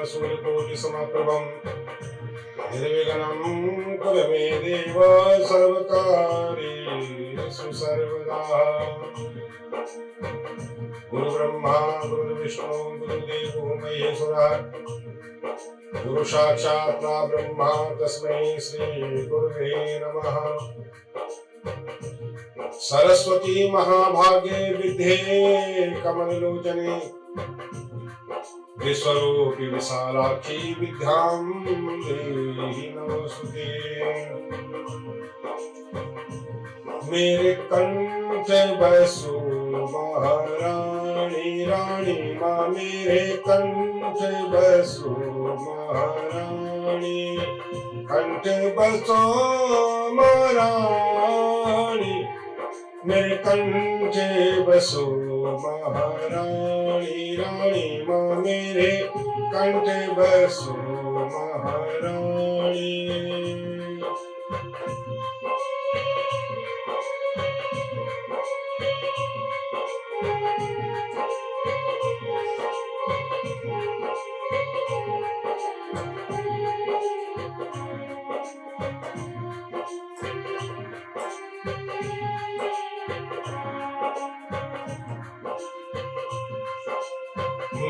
सूर्यकोटिसमप्रभं निर्विघ्नं कुरु मे देव सर्वकार्येषु सर्वदा। गुरु ब्रह्मा गुरु विष्णु गुरुदेवो महेश्वरः गुरु साक्षात् परब्रह्म तस्मै श्री गुरुवे नमः। सरस्वती महाभागे विद्ये कमललोचने विश्वरूपी विशालाक्षी विद्यां देहि नमोस्तुते। मेरे कंठ बसो महारानी रानी माँ, मेरे कंठ बसो महारानी, कंठ बसो महारानी, मेरे कंठ बसो महारानी रानी माँ, मेरे कंठ बसो महारानी।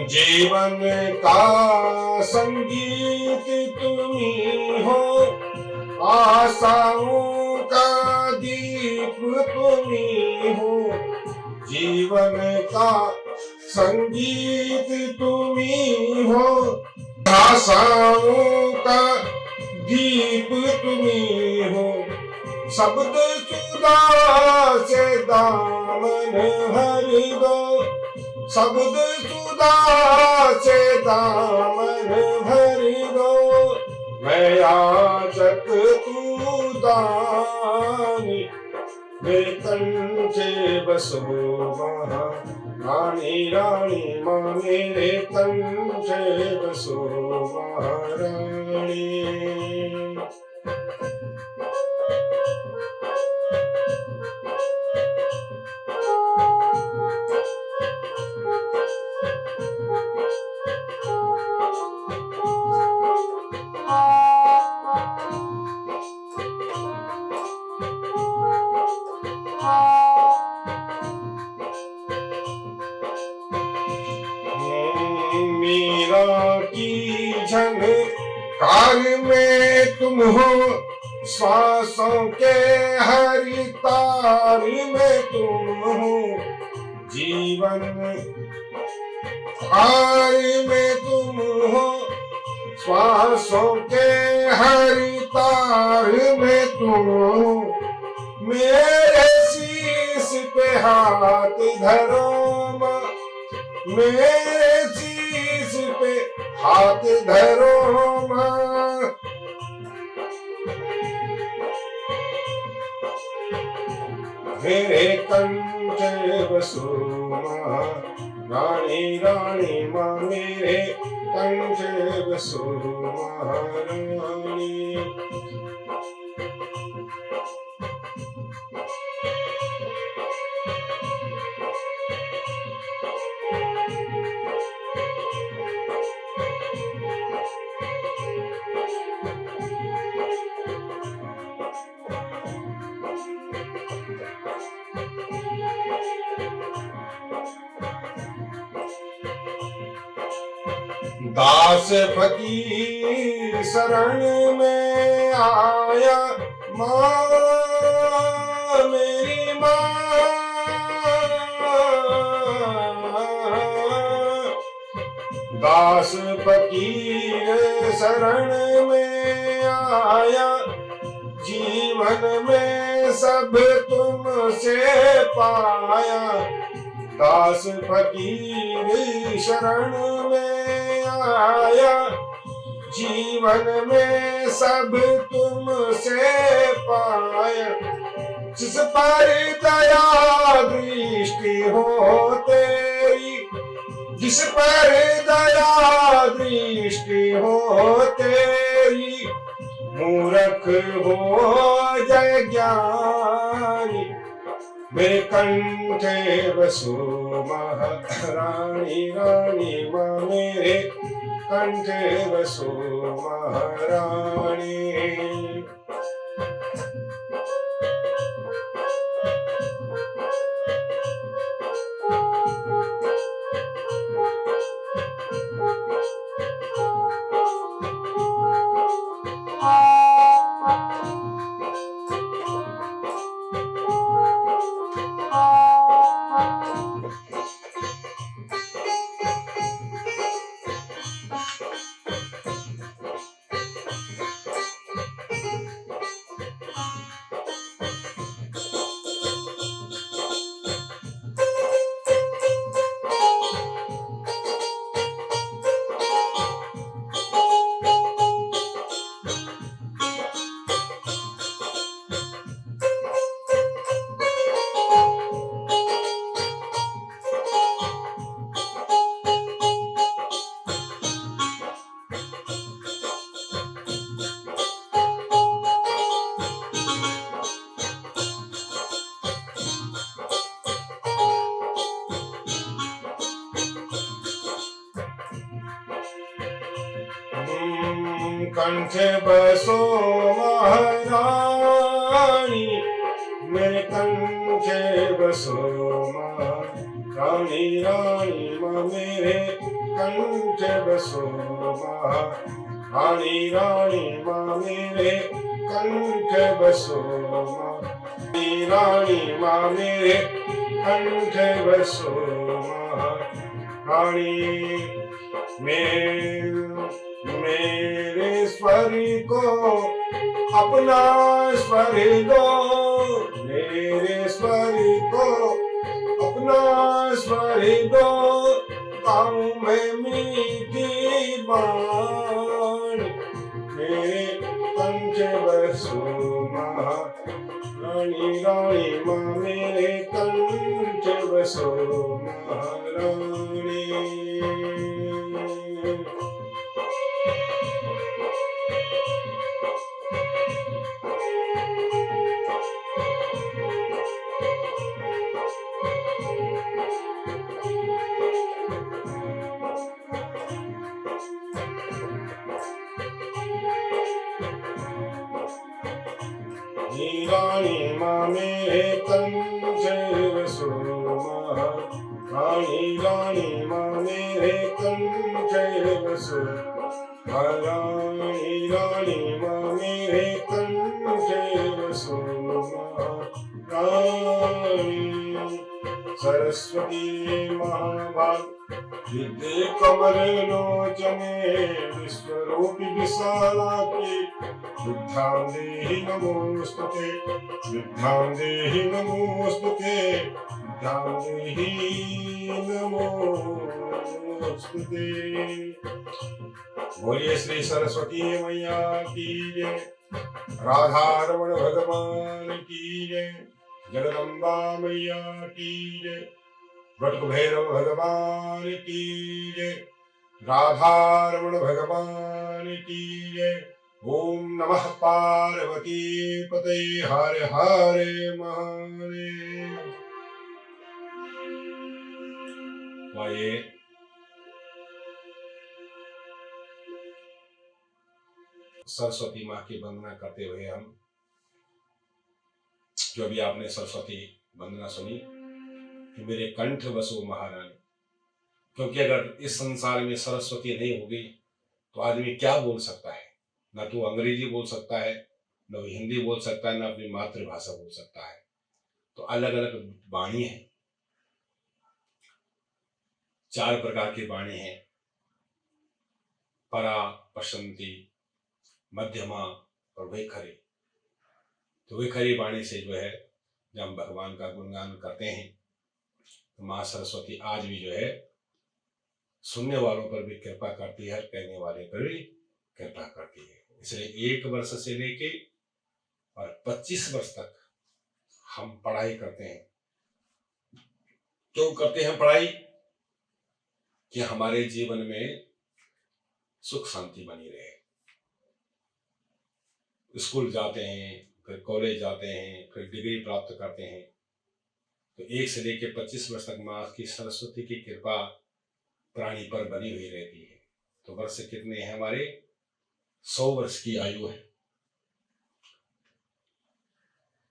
जीवन का संगीत तुम्ही हो, आशाओं का दीप तुम्ही हो। जीवन का संगीत तुम्ही हो, आशाओं का दीप तुम्ही हो। शब्द सुधा से दामन भर दो, शब्द सुधा से दामन भर दो। मैं याचक तू दानी, मेरे कंठे बसो महारानी रानी माँ, मेरे कंठे बसो महारानी। मीरा की झनकार में तुम हो, श्वासों के हर तार में तुम हो। जीवन तार में तुम हो, श्वासों के हर तार में तुम हो। मेरे शीश पे हाथ धरो माँ, मेरे शीश पे हाथ धरो माँ। मेरे कंठे बसो महारानी रानी माँ, मेरे कंठे बसो महारानी। दास फकीर शरण में आया माँ, मेरी माँ। दास फकीर शरण में आया, जीवन में सब तुमसे पाया। दास फकीर शरण में आया, जीवन में सब तुमसे पाया। जिस पर दया दृष्टि हो तेरी, जिस पर दया दृष्टि हो तेरी, मूर्ख हो जय ज्ञानी। मेरे कंठे बसो महारानी रानी माँ, मेरे कंठे बसो महारानी। कंठे बसो महारानी, मेरे कंठे बसो महारानी। रानी माँ मेरे कंठे बसो महारानी। रानी माँ मेरे कंठे बसो महारानी। रानी माँ मेरे कंठे बसो महारानी। मेरे स्वर को अपना स्वर दो, मेरे स्वर को अपना स्वर दो। गाऊं मैं मीठी बाणी, मेरे कंठे बसो महारानी। रानी माँ मेरे कंठे बसो महारानी। रानी माँ मेरे कंठे बसो महारानी। रानी माँ मेरे कंठे बसो महारानी। रानी माँ मेरे कंठे बसो महारानी। सरस्वती महाभाग विद्ये कमल लोचने, विश्वरूपी विशालाक्षी विद्यां देहि नमोस्तुते। विद्यां देहि नमोस्तुते। विद्यां देहि नमोस्तुते। बोलिए श्री सरस्वती मैया की जय। राधारमण भगवान की जय। जगदम्बा मैया की जय। बटुक भैरव भगवान की जय। राधारमण भगवान की जय। ओम नमः पार्वती पते। हर हर महादेव। आइए सरस्वती माँ की वंदना करते हुए हम, जो भी आपने सरस्वती वंदना सुनी कि मेरे कंठ बसो महारानी, क्योंकि अगर इस संसार में सरस्वती नहीं होगी तो आदमी क्या बोल सकता है? ना तो अंग्रेजी बोल सकता है, न वो हिंदी बोल सकता है, ना अपनी मातृभाषा बोल सकता है। तो अलग अलग वाणी है, 4 प्रकार की वाणी है, परा, पशंती, मध्यमा और वैखरी। तो वैखरी वाणी से जो है जब हम भगवान का गुणगान करते हैं तो माँ सरस्वती आज भी जो है सुनने वालों पर भी कृपा करती है, कहने वाले पर भी कृपा करती है। इसलिए 1 वर्ष से लेके और 25 वर्ष तक हम पढ़ाई करते हैं। क्यों करते हैं पढ़ाई? कि हमारे जीवन में सुख शांति बनी रहे। स्कूल जाते हैं, फिर कॉलेज जाते हैं, फिर डिग्री प्राप्त करते हैं। तो 1 से लेकर 25 वर्ष तक माँ की सरस्वती की कृपा प्राणी पर बनी हुई रहती है। तो वर्ष कितने हैं हमारे? 100 वर्ष की आयु है।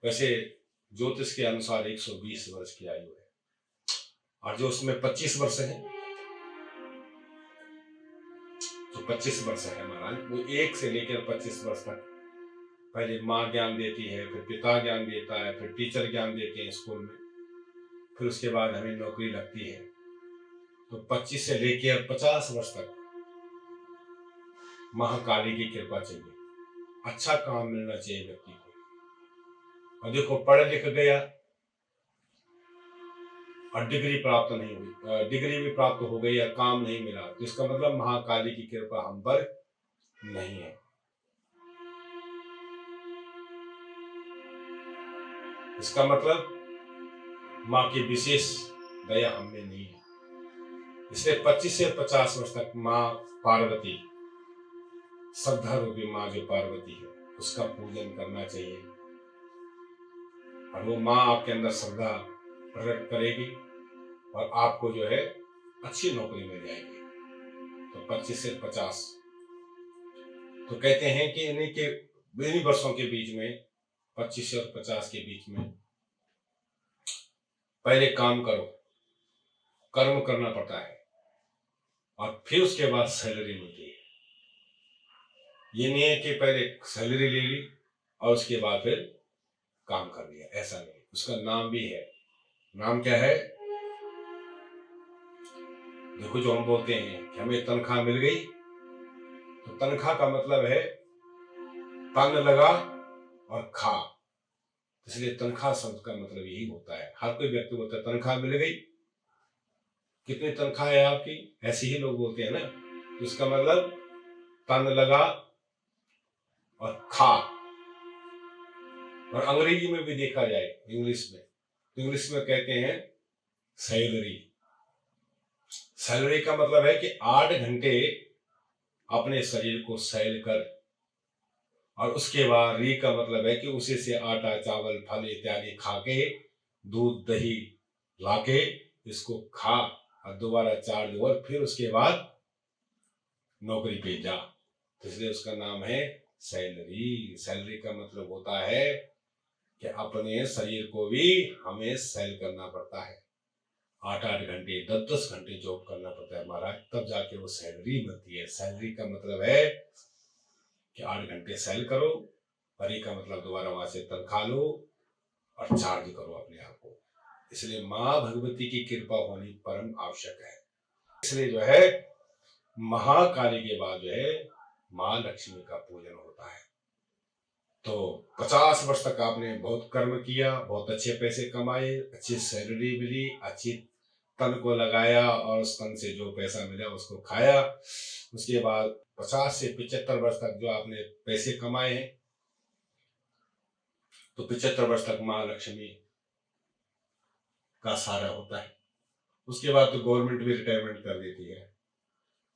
वैसे ज्योतिष के अनुसार 120 वर्ष की आयु है। और जो उसमें 25 वर्ष है, जो 25 वर्ष है महाराज, वो 1 से लेकर 25 वर्ष तक पहले माँ ज्ञान देती है, फिर पिता ज्ञान देता है, फिर टीचर ज्ञान देते हैं स्कूल में, फिर उसके बाद हमें नौकरी लगती है। तो 25 से लेकर 50 वर्ष तक महाकाली की कृपा चाहिए, अच्छा काम मिलना चाहिए व्यक्ति को। और देखो, पढ़ लिख गया और डिग्री प्राप्त नहीं हुई, डिग्री भी प्राप्त हो गई या काम नहीं मिला, तो इसका मतलब महाकाली की कृपा हम पर नहीं है। इसका मतलब माँ की विशेष दया हमें नहीं है। इसलिए 25 से 50 वर्ष तक माँ पार्वती, श्रद्धा रूपी माँ जो पार्वती है, उसका पूजन करना चाहिए। और वो माँ आपके अंदर श्रद्धा प्रकट करेगी और आपको जो है अच्छी नौकरी मिल जाएगी। तो 25 से 50, तो कहते हैं कि इन्हीं वर्षों के बीच में, 25 और 50 के बीच में पहले काम करो, कर्म करना पड़ता है, और फिर उसके बाद सैलरी मिलती है। ये नहीं है कि पहले सैलरी ले ली और उसके बाद फिर काम कर लिया, ऐसा नहीं। उसका नाम भी है। नाम क्या है? देखो, जो हम बोलते हैं कि हमें तनख्वाह मिल गई, तो तनख्वाह का मतलब है तन लगा और खा। इसलिए तनख्वाह शब्द का मतलब यही होता है। हर कोई व्यक्ति बोलता है तनख्वाह मिल गई, कितनी तनख्वाह है आपकी, ऐसे ही लोग बोलते हैं ना। तो इसका मतलब तन लगा और खा। और अंग्रेजी में भी देखा जाए, इंग्लिश में, तो इंग्लिश में कहते हैं सैलरी। सैलरी का मतलब है कि 8 घंटे अपने शरीर को सैल कर, और उसके बाद री का मतलब है कि उसी से आटा, चावल, फल इत्यादि खा के, दूध दही लाके इसको खा, और दोबारा चार्ज हो, और फिर उसके बाद नौकरी पे जा। तो इसलिए उसका नाम है सैलरी। सैलरी का मतलब होता है कि अपने शरीर को भी हमें सैल करना पड़ता है। 8-8 घंटे, 10-10 घंटे जॉब करना पड़ता है महाराज, तब जाके वो सैलरी मिलती है। सैलरी का मतलब है कि 8 घंटे सैल करो, और का मतलब दोबारा वहां से तनख्वाह लो और चार्ज करो अपने आप को। इसलिए माँ भगवती की कृपा होनी परम आवश्यक है। इसलिए जो है महाकाली के बाद जो है माँ लक्ष्मी का पूजन होता है। तो 50 वर्ष तक आपने बहुत कर्म किया, बहुत अच्छे पैसे कमाए, अच्छी सैलरी मिली, अच्छी तन को लगाया, और उस तन से जो पैसा मिला उसको खाया। उसके बाद 50 से 75 वर्ष तक जो आपने पैसे कमाए हैं, तो 75 वर्ष तक माँ लक्ष्मी का सहारा होता है। उसके बाद तो गवर्नमेंट भी रिटायरमेंट कर देती है,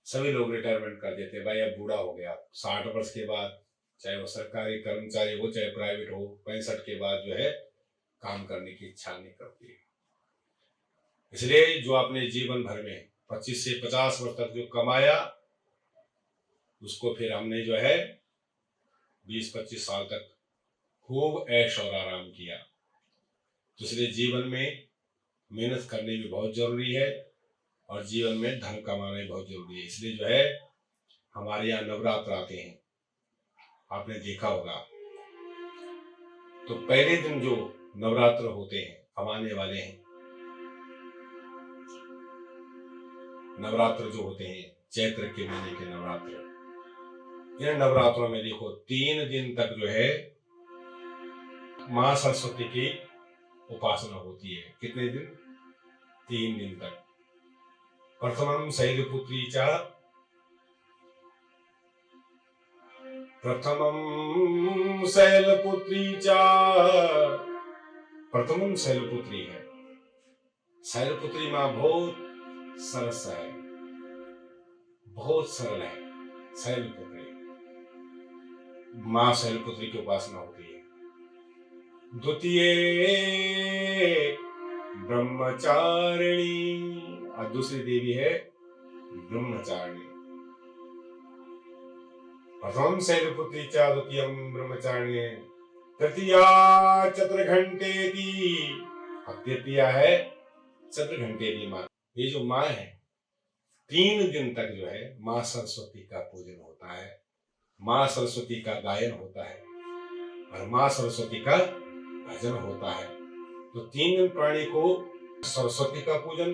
सभी लोग रिटायरमेंट कर देते हैं। भाई अब बूढ़ा हो गया, 60 वर्ष के बाद, चाहे वो सरकारी कर्मचारी हो चाहे प्राइवेट हो, 65 के बाद जो है काम करने की इच्छा नहीं करती है। इसलिए जो आपने जीवन भर में 25 से 50 वर्ष तक जो कमाया, उसको फिर हमने जो है 20-25 साल तक खूब ऐश और आराम किया। तो इसलिए जीवन में मेहनत करनी भी बहुत जरूरी है, और जीवन में धन कमाना भी बहुत जरूरी है। इसलिए जो है हमारे यहाँ नवरात्र आते हैं, आपने देखा होगा। तो पहले दिन जो नवरात्र होते हैं, अब आने वाले हैं नवरात्र जो होते हैं, चैत्र के महीने के नवरात्र। इन नवरात्रों में देखो 3 दिन तक जो है माँ सरस्वती की उपासना होती है। कितने दिन? 3 दिन तक। प्रथमम शैलपुत्री च, प्रथमम शैलपुत्री च, प्रथमम शैलपुत्री है। शैलपुत्री माँ बहुत सरस है, बहुत सरल है। शैलपुत्री माँ शैलपुत्री की उपासना होती है। द्वितीय ब्रह्मचारिणी, और दूसरी देवी है ब्रह्मचारिणी। प्रथमं शैलपुत्री च द्वितीयं ब्रह्मचारिणी तृतीया चतुर्घंटेति। अब तृतीया है चतुर्घंटेति माँ। ये जो माँ है 3 दिन तक जो है माँ सरस्वती का पूजन होता है, माँ सरस्वती का गायन होता है और माँ सरस्वती का भजन होता है। तो 3 दिन प्राणी को सरस्वती का पूजन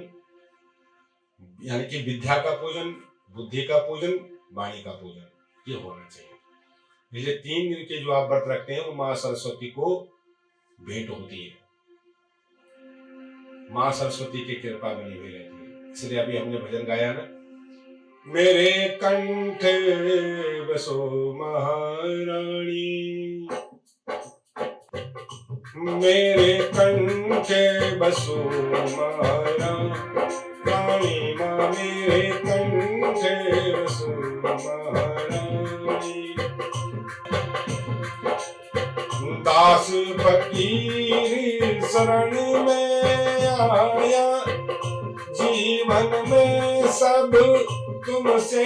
यानी कि विद्या का पूजन, बुद्धि का पूजन, वाणी का पूजन ये होना चाहिए। इसलिए 3 दिन के जो आप व्रत रखते हैं वो माँ सरस्वती को भेंट होती है, माँ सरस्वती की कृपा बनी हुई रहती है। इसलिए अभी हमने भजन गाया ना, मेरे कंठ बसो महारानी, मेरे कंठ बसो महारानी माँ, मेरे कंठ बसो महारानी। दास फकीर शरण में आया, जीवन में सब तुमसे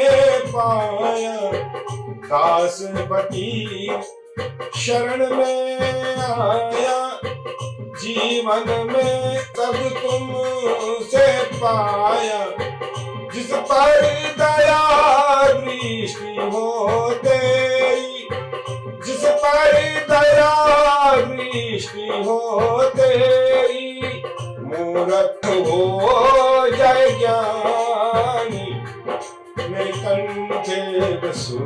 पाया। दास फकीर शरण में आया, जीवन में सब तुमसे पाया। जिस पर दया दृष्टि हो तेरी, जिस पर दया दृष्टि हो तेरी, मूर्ख हो जाए ज्ञानी। मेरे कंठे बसो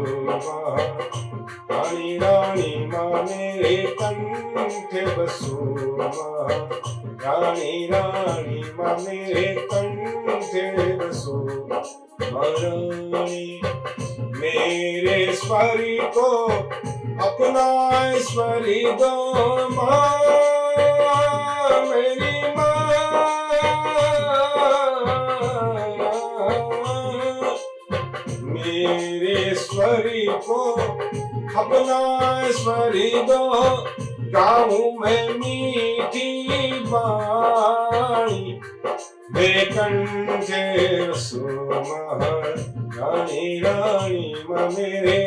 रानी, रानी माँ मेरे कंठे बसो रानी, रानी माँ मेरे कंठे बसो रानी। मेरे स्वरी को अपना स्वरी दो माँ, मेरी माँ। मेरे स्वरी को अपना स्वरी दो, गाऊं मैं मीठी बाणी। मेरे कंठे बसो महारानी, रानी माँ मेरे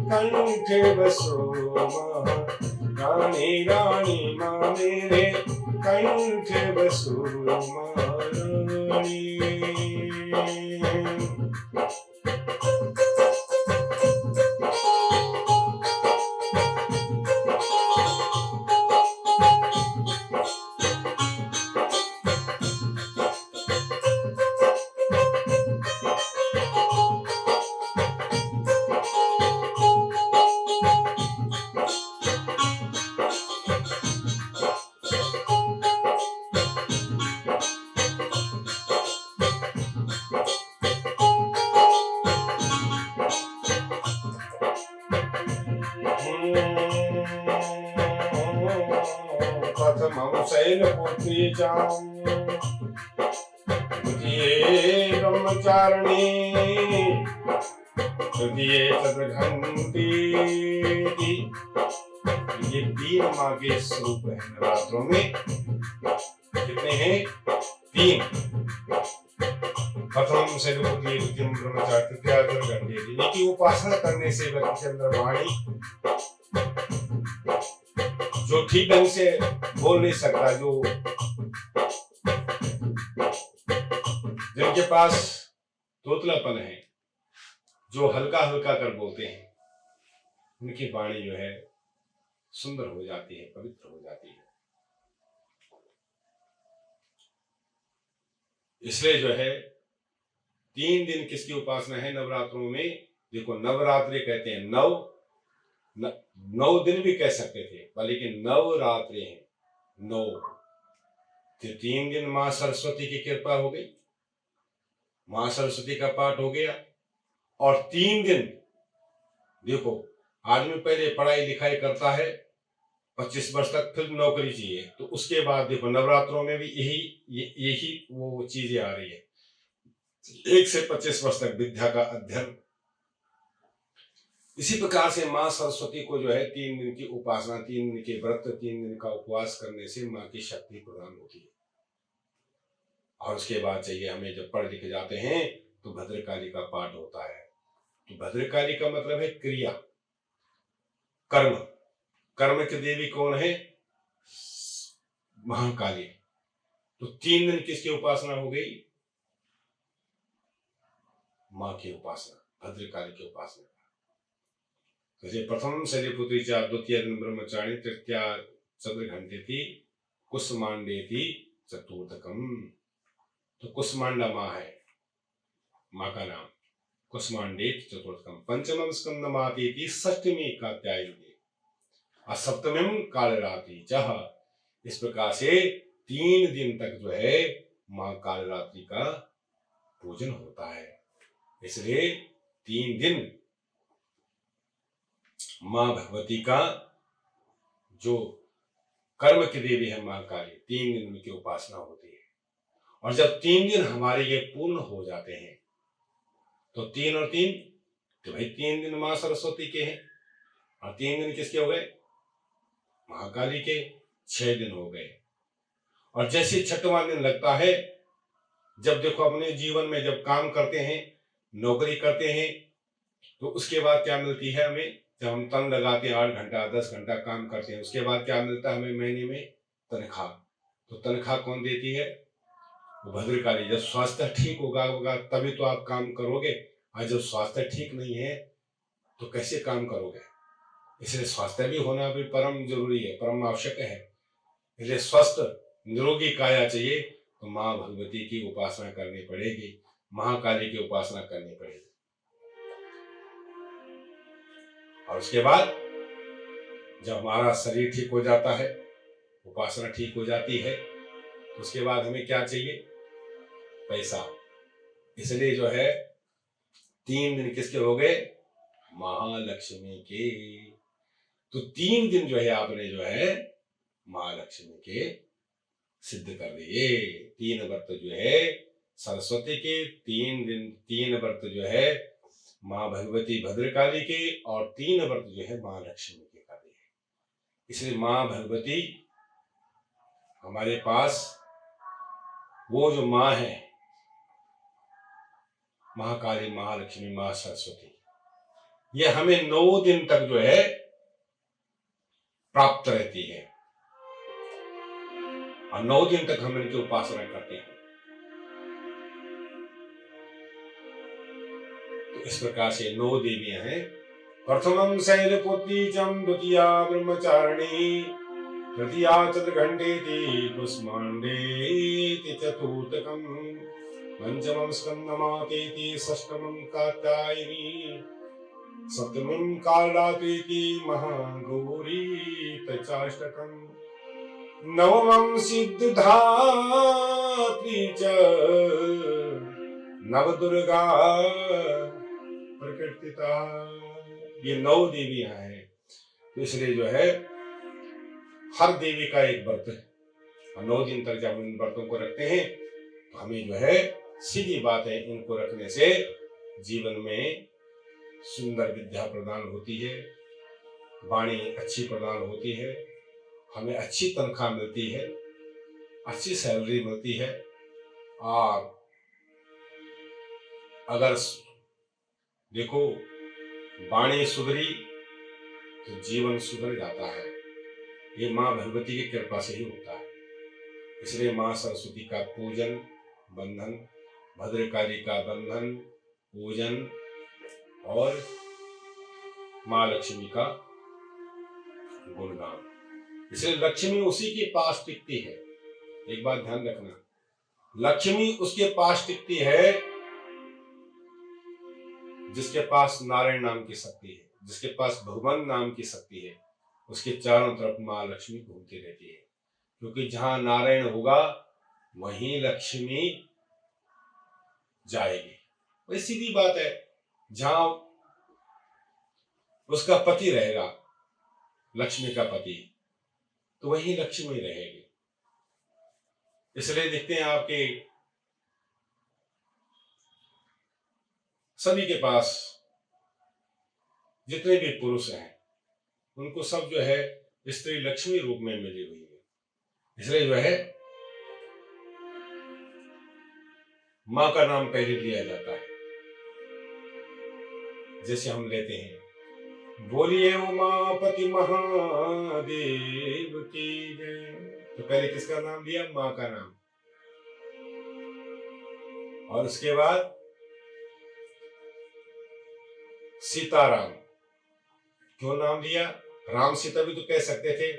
कंठे बसो महारानी, रानी माँ मेरे कंठे बसो महारानी। प्रथमं शैलपुत्री जाम, द्वितीये ब्रह्मचारिणी, तृतीये चतुर्घंटी। ये 3 माँ के स्वरूप है नवरात्रों में। कितने हैं? 3। प्रथम शैलपुत्री, द्वितीयं ब्रह्मचारिणी, तृतीया चतुर्घंटी। इनकी उपासना करने से व्यक्ति के अंदर वाणी, जो ठीक ढंग से बोल नहीं सकता, जो जिनके पास तोतलापन है, जो हल्का हल्का कर बोलते हैं, उनकी वाणी जो है सुंदर हो जाती है, पवित्र हो जाती है। इसलिए जो है 3 दिन किसकी उपासना है नवरात्रों में? देखो, नवरात्रि कहते हैं, 9 दिन भी कह सकते थे, लेकिन नवरात्रि हैं 9। तो 3 दिन माँ सरस्वती की कृपा हो गई, माँ सरस्वती का पाठ हो गया। और 3 दिन देखो, आदमी पहले पढ़ाई लिखाई करता है 25 वर्ष तक, फिर नौकरी चाहिए, तो उसके बाद देखो नवरात्रों में भी यही वो चीजें आ रही है। 1 से 25 वर्ष तक विद्या का अध्ययन। इसी प्रकार से माँ सरस्वती को जो है 3 दिन की उपासना, 3 दिन के व्रत, 3 दिन का उपवास करने से माँ की शक्ति प्रदान होती है। और उसके बाद चाहिए हमें, जब पढ़ लिख जाते हैं तो भद्रकाली का पाठ होता है। तो भद्रकाली का मतलब है क्रिया, कर्म, कर्म की देवी कौन है? महाकाली। तो 3 दिन किसकी उपासना हो गई? माँ की उपासना, भद्रकाली की उपासना। जैसे प्रथम शैलपुत्री च, द्वितीय दिन ब्रह्मचारिणी, तृतीया चंद्रघंटे थी, कुसमांडे थी, चतुर्थकम। तो कुसमांडा माँ है, माँ का नाम कुसमांडे चतुर्थकम। पंचमम स्कंदमाती थी, षष्टमी कात्यायनी, और सप्तमीम कालरात्रि चह। इस प्रकार से 3 दिन तक जो है माँ कालरात्रि का पूजन होता है। इसलिए 3 दिन माँ भगवती का जो कर्म की देवी है माँ काली, 3 दिन उनकी उपासना होती है। और जब 3 दिन हमारे ये पूर्ण हो जाते हैं तो 3 और 3, तो भाई 3 दिन माँ सरस्वती के हैं, और 3 दिन किसके हो गए? महाकाली के। 6 दिन हो गए। और जैसे 6वां दिन लगता है, जब देखो अपने जीवन में जब काम करते हैं, नौकरी करते हैं, तो उसके बाद क्या मिलती है हमें? जब हम तन लगाते हैं 8 घंटा 10 घंटा काम करते हैं, उसके बाद क्या मिलता है हमें? महीने में तनख्वाह। तो तनख्वाह कौन देती है? वो भद्रकाली। जब स्वास्थ्य ठीक होगा तभी तो आप काम करोगे, और जब स्वास्थ्य ठीक नहीं है तो कैसे काम करोगे? इसलिए स्वास्थ्य भी होना भी परम जरूरी है, परम आवश्यक है। इसलिए स्वस्थ निरोगी काया चाहिए, तो माँ भगवती की उपासना करनी पड़ेगी, महाकाली की उपासना करनी पड़ेगी। और उसके बाद जब हमारा शरीर ठीक हो जाता है, उपासना ठीक हो जाती है, तो उसके बाद हमें क्या चाहिए? पैसा। इसलिए जो है 3 दिन किसके हो गए? महालक्ष्मी के। तो 3 दिन जो है आपने जो है महालक्ष्मी के सिद्ध कर दिए। 3 व्रत जो है सरस्वती के, 3 दिन 3 व्रत जो है माँ भगवती भद्रकाली के, और 3 व्रत जो है महालक्ष्मी के कर दिए। इसलिए माँ भगवती हमारे पास वो जो माँ है, महाकाली, महालक्ष्मी, माँ सरस्वती, ये हमें 9 दिन तक जो है प्राप्त रहती है, और 9 दिन तक हम इनकी उपासना करते हैं। तो इस प्रकार से 9 देवियां हैं। प्रथमम शैलपुत्री चम, द्वितीया ब्रह्मचारिणी, तृतीया चतुर्घंटेति, कुष्मांडेति, चतुर्थकम, पंचमं स्कंदमातेति, षष्ठमं कात्यायनी, सप्तमं कालरात्रिति, महागौरी, तचाष्टकम, नवमं सिद्धधात्री च, नवदुर्गा प्रकृतिता। ये 9 देवियां हैं। तो इसलिए जो है हर देवी का एक व्रत है, और 9 दिन तक जब इन व्रतों को रखते हैं तो हमें जो है सीधी बात है, इनको रखने से जीवन में सुंदर विद्या प्रदान होती है, वाणी अच्छी प्रदान होती है, हमें अच्छी तनख्वाह मिलती है, अच्छी सैलरी मिलती है, और अगर देखो वाणी सुधरी तो जीवन सुधर जाता है। ये माँ भगवती की कृपा से ही होता है। इसलिए माँ सरस्वती का पूजन, बंधन, भद्रकाली का बंधन, पूजन, और माँ लक्ष्मी का गुणगान। इसलिए लक्ष्मी उसी के पास टिकती है। एक बात ध्यान रखना, लक्ष्मी उसके पास टिकती है जिसके पास नारायण नाम की शक्ति है, जिसके पास भगवान नाम की शक्ति है, उसके चारों तरफ माँ लक्ष्मी घूमती रहती है। क्योंकि जहां नारायण होगा वहीं लक्ष्मी जाएगी। वही सीधी बात है, जहां उसका पति रहेगा, लक्ष्मी का पति, तो वहीं लक्ष्मी रहेगी। इसलिए देखते हैं आपके सभी के पास जितने भी पुरुष हैं उनको सब जो है स्त्री लक्ष्मी रूप में मिली हुई है। इसलिए जो है मां का नाम पहले लिया जाता है। जैसे हम लेते हैं बोलिए उमापति महादेव की जय। तो पहले किसका नाम लिया? माँ का नाम। और उसके बाद सीताराम। क्यों नाम लिया? राम सीता भी तो कह सकते थे,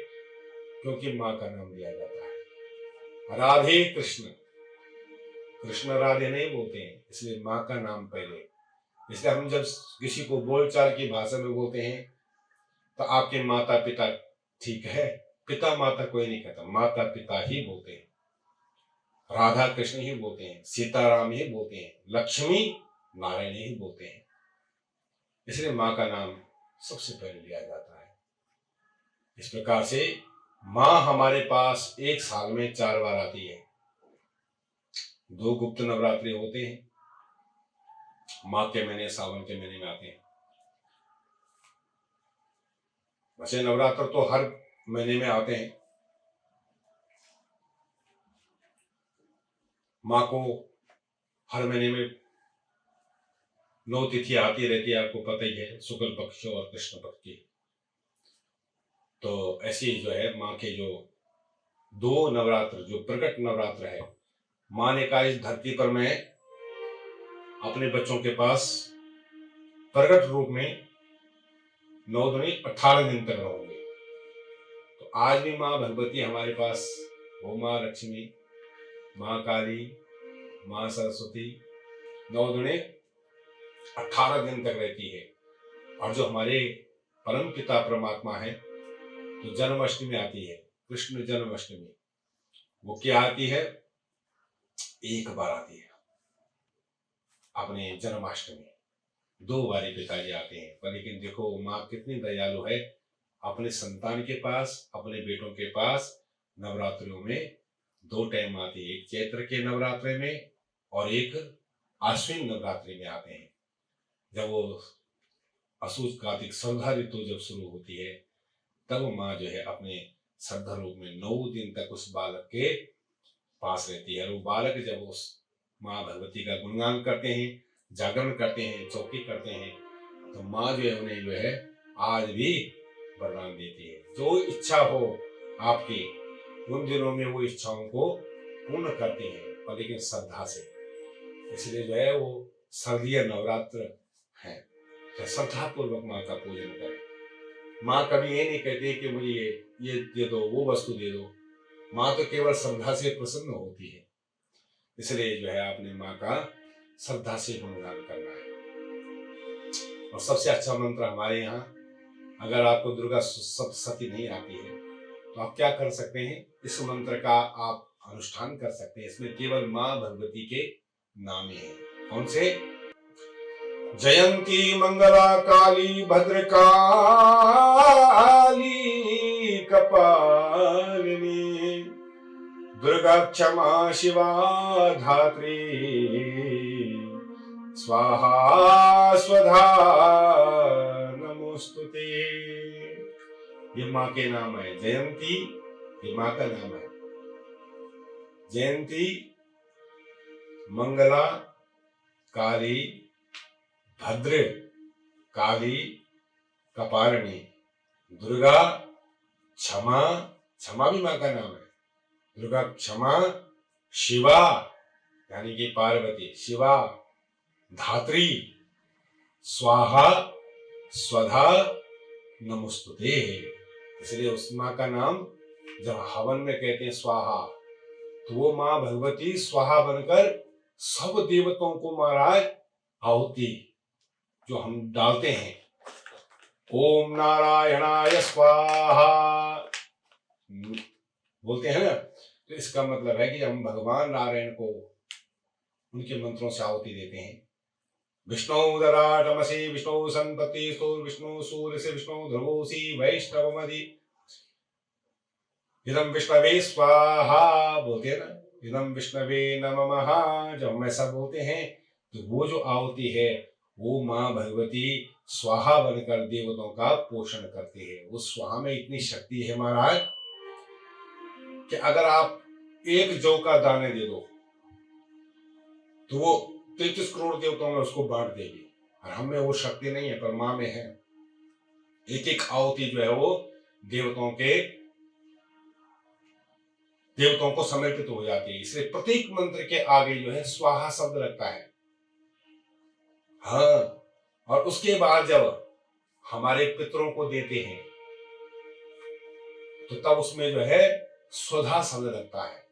क्योंकि माँ का नाम लिया जाता है। राधे कृष्ण, कृष्ण राधे नहीं बोलते हैं, इसलिए माँ का नाम पहले। इसलिए हम जब किसी को बोलचाल की भाषा में बोलते हैं तो आपके माता पिता, ठीक है, पिता माता कोई नहीं कहता, माता पिता ही बोलते हैं। राधा कृष्ण ही बोलते हैं, सीताराम ही बोलते हैं, लक्ष्मी नारायण ही बोलते हैं। इसलिए माँ का नाम सबसे पहले लिया जाता है। इस प्रकार से माँ हमारे पास एक साल में 4 बार आती है। 2 गुप्त नवरात्रि होते हैं, माघ के महीने, सावन के महीने में आते हैं। वैसे नवरात्र तो हर महीने में आते हैं। माँ को हर महीने में 9 तिथि आती रहती है, आपको पता ही है, शुक्ल पक्ष और कृष्ण पक्ष की। तो ऐसी जो है माँ के जो 2 नवरात्र, जो प्रकट नवरात्र है, माँ ने कहा इस धरती पर मैं अपने बच्चों के पास प्रकट रूप में 9 दूनी 18 दिन तक रहूंगी। तो आज भी माँ भगवती हमारे पास, वो माँ लक्ष्मी, माँ काली, माँ सरस्वती 9 दूनी 18 दिन तक रहती है। और जो हमारे परम पिता परमात्मा है, तो जन्माष्टमी आती है, कृष्ण जन्माष्टमी, वो क्या आती है? एक बार आती है अपने जन्माष्टमी। 2 बारी पिताजी आते हैं, पर लेकिन देखो माँ कितनी दयालु है, अपने संतान के पास, अपने बेटों के पास नवरात्रियों में 2 टाइम आती है। एक चैत्र के नवरात्रि में और एक आश्विन नवरात्रि में आते हैं। जब वो असुज कार्तिक श्रद्धा ऋतु जब शुरू होती है, तब माँ जो है अपने श्रद्धा रूप में 9 दिन तक उस बालक के पास रहती है। और वो बालक जब उस माँ भगवती का गुणगान करते हैं, जागरण करते हैं, चौकी करते हैं, तो माँ जो है उन्हें जो है आज भी वरदान देती है। जो इच्छा हो आपकी, उन दिनों में वो इच्छाओं को पूर्ण करते हैं, और लेकिन श्रद्धा से। इसलिए जो है वो शारदीय नवरात्र है, तो श्रद्धा पूर्वक माँ का पूजन करें। माँ कभी ये नहीं कहती कि मुझे ये दे दो, वो वस्तु दे दो। माँ तो केवल श्रद्धा से प्रसन्न होती है। इसलिए जो है आपने माँ का श्रद्धा से गुणगान करना है। और सबसे अच्छा मंत्र हमारे यहाँ, अगर आपको दुर्गा सप्तशती नहीं आती है तो आप क्या कर सकते हैं? इस मंत्र का आप अनुष्ठान कर सकते हैं। इसमें केवल माँ भगवती के नाम ही है। कौन से? जयंती मंगला काली भद्रकाली कपालिनी दुर्गा क्षमा शिवा धात्री स्वाहा स्वधा नमोस्तुते। ये माँ के नाम है। जयंती ये माँ का नाम है। जयंती, मंगला, काली, भद्र काली, कपालिनी, दुर्गा, क्षमा, क्षमा भी माँ का नाम है। दुर्गा क्षमा, शिवा यानी कि पार्वती, शिवा, धात्री, स्वाहा स्वधा नमोस्तुते। इसलिए उस माँ का नाम जब हवन में कहते हैं स्वाहा, तो वो माँ भगवती स्वाहा बनकर सब देवताओं को महाराज आहुति जो हम डालते हैं, ओम नारायणाय स्वाहा बोलते हैं ना, तो इसका मतलब है कि हम भगवान नारायण को उनके मंत्रों से आहुति देते हैं। विष्णु उदराटमसि विष्णु संपत्ति स्तोर विष्णु सूर्य से विष्णु ध्रुवोसी वैष्णवमदि इदम विष्णवे स्वाहा बोलते हैं ना, इदम विष्णवे नमः। जब हम ऐसा बोलते हैं तो वो जो आहुति है वो माँ भगवती स्वाहा बनकर देवताओं का पोषण करती है। उस स्वाहा में इतनी शक्ति है महाराज कि अगर आप एक जौ का दाने दे दो तो वो 33 करोड़ देवताओं में उसको बांट देगी। और हम में वो शक्ति नहीं है, पर माँ में है। एक एक आहुति जो है वो देवताओं को समर्पित हो जाती है। इसलिए प्रत्येक मंत्र के आगे जो है स्वाहा शब्द लगता है। हाँ, और उसके बाद जब हमारे पितरों को देते हैं तो तब उसमें जो है स्वधा शब्द लगता है।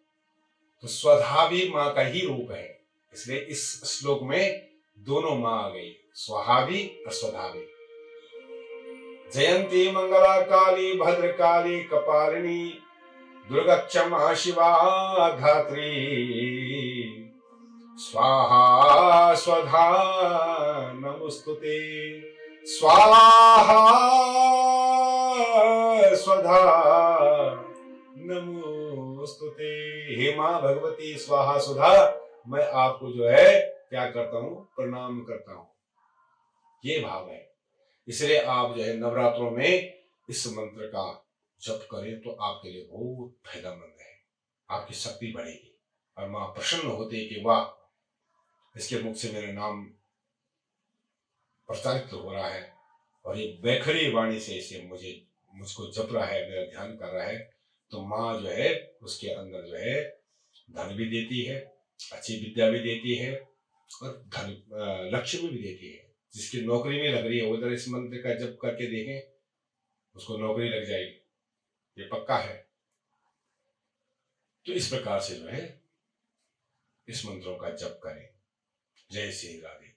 तो स्वधा भी मां का ही रूप है, इसलिए इस श्लोक में दोनों मां आ गई, स्वाहा भी और स्वधा भी। जयंती मंगला काली भद्रकाली कपालिनी दुर्गा क्षमा शिवा धात्री स्वाहा स्वधा नमोस्तुते। स्वाहा स्वधा नमोस्तुते। हे मां भगवती स्वाहा सुधा, मैं आपको जो है क्या करता हूं, प्रणाम करता हूं। ये भाव है। इसलिए आप जो है नवरात्रों में इस मंत्र का जप करें तो आपके लिए बहुत फायदेमंद है। आपकी शक्ति बढ़ेगी और मां प्रसन्न होती है कि वाह, इसके मुख से मेरा नाम प्रचारित हो रहा है और ये वैखरी वाणी से इसे मुझको जप रहा है, मेरा ध्यान कर रहा है। तो माँ जो है उसके अंदर जो है धन भी देती है, अच्छी विद्या भी देती है और धन लक्ष्मी भी देती है। जिसकी नौकरी नहीं लग रही है उधर इस मंत्र का जप करके देखें, उसको नौकरी लग जाएगी, ये पक्का है। तो इस प्रकार से जो है इस मंत्रों का जप करें। जय श्री राधे।